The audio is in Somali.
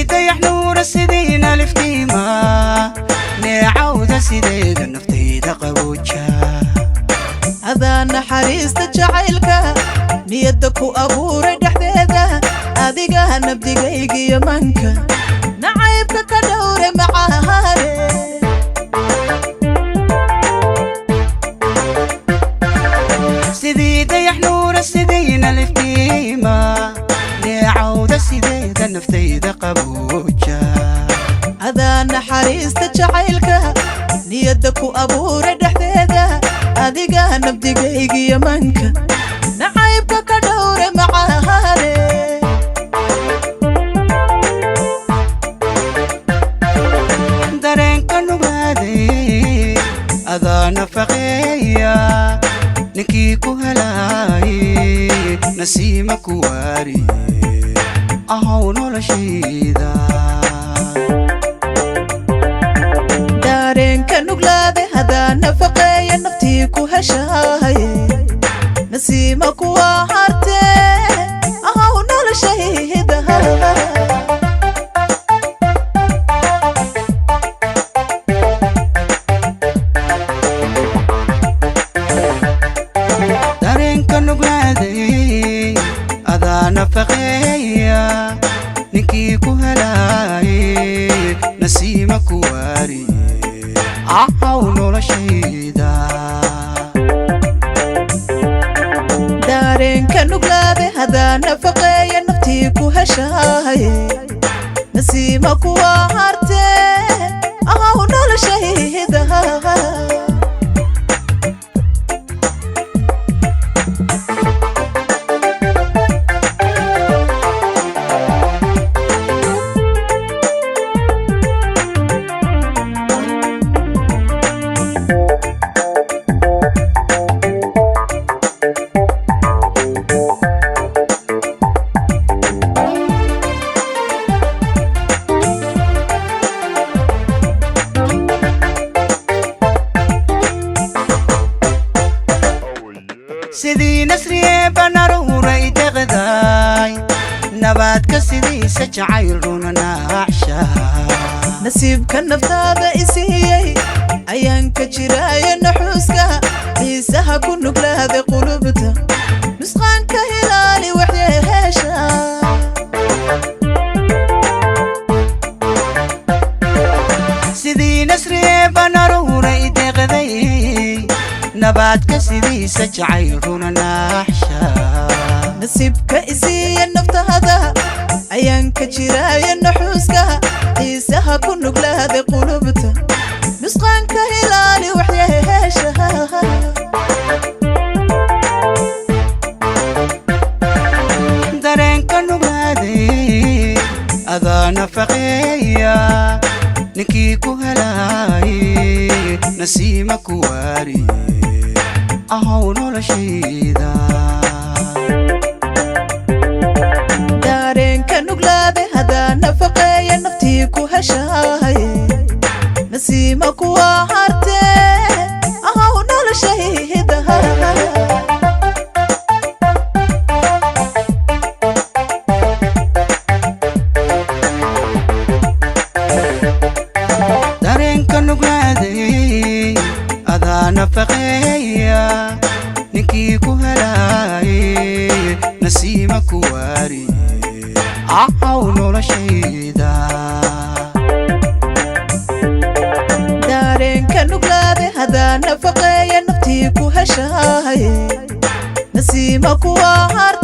dayax nuura sidiina liftiima neecawda sideeda naftayda qabooja adana xariista jacaylka niyada ku abuuray dhaxdeeda adiga nabdigaygiyo manka nacaybka ka dhowre macahaare sidii dayax nuura sidiina liftiima neecawda sideeda naftayda qabooja adana xariista jacaylka niyada ku abuuray dhaxdeeda adiga nabdigaygiyo manka nacaybka ka dhowre macahaare dareenka nugaaday adaa nafaqeeya ninkii ku helaaye nasiima ku waariye ahow noloshayda dareenka nuglaade hadaa nafaqeeya naftii ku heshaaye nasiima kuwa harte ahow noloshayda dareenka nugaaday adaa nafaqeeya ninkii ku helaaye nasiima ku waariye ahow noloshayda dareenka nuglaade hadaa nafaqeeya naftii ku heshaaye nasiima kuwa harte ahow noloshayda sidii nasriye banaruuray deqdaay nabaadka sidiisa jacayl runa naaxsha nasiibka naftaada isiiyey ayaan ka jiraayo naxuuska xiisaha ku nuglaada qulubta nusqaanka hilaali waxyeesha sidii nasriye banaruuray deqday nabaadka sidiisa jacayl runa naaxsha nasiibka isiiya naftaada ayaan ka jiraayo naxuuska xiisaha ku nuglaada qulubta nusqaanka hilaali waxyeesha dareenka nugaaday adaa nafaqeeya ninkii ku helaaye nasiima ku waariye ahow noloshayda dareenka nuglaade hadaa nafaqeeya naftii ku heshaaye nasiima kuwa harte ahow noloshayda dareenka nugaaday adaa nafaqeeya ninkii ku helaaye nasiima ku waariye ahow noloshayda dareenka nuglaade hadaa nafaqeeya naftii ku heshaaye nasiima kuwa harte